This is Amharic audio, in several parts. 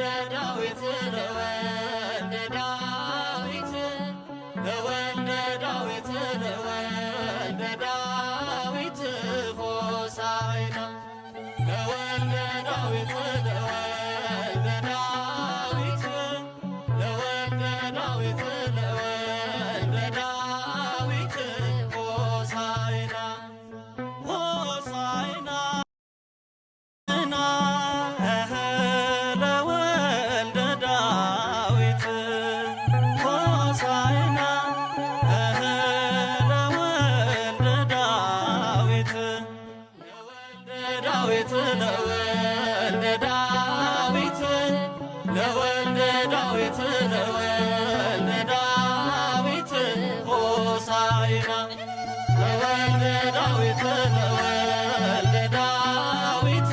ዳዊት ለወልደ ዳዊት ለወልደ ዳዊት ለወልደ ዳዊት ሆሳዕና ለወልደ ዳዊት ለወልደ ዳዊት ለወልደ ዳዊት ለወልደ ዳዊት ሆሳዕና ሆሳዕና ለወልደ ዳዊት ለወልደ ዳዊት ለወልደ ዳዊት ሆሳዕና ለወልደ ዳዊት ለወልደ ዳዊት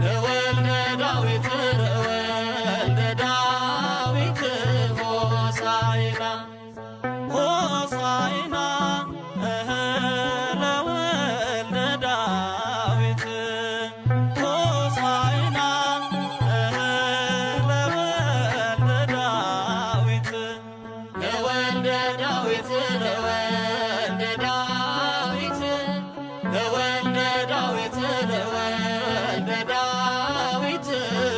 ለወልደ ዳዊት ለወልደ ዳዊት ሆሳዕና ሆሳዕና ለወልደ ዳዊት ለወልደ ዳዊት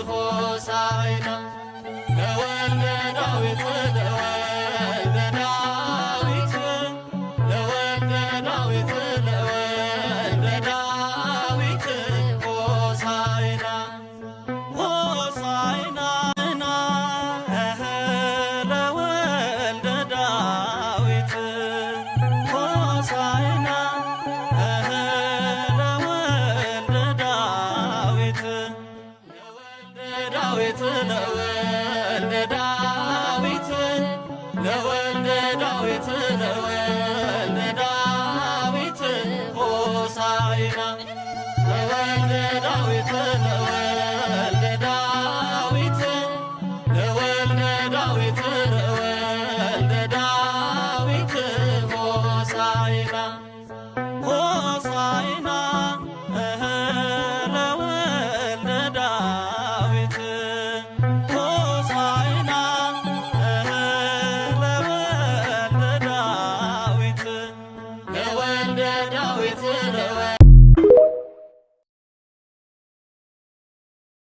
ሆሳዕና ለወልደ ዳዊት ለወልደ ዳዊት ለወልደ ዳዊት ለወልደ ዳዊት ሆሳዕና ሆሳዕና ለወልደ ዳዊት ሆሳዕና ዳዊት ለወልደ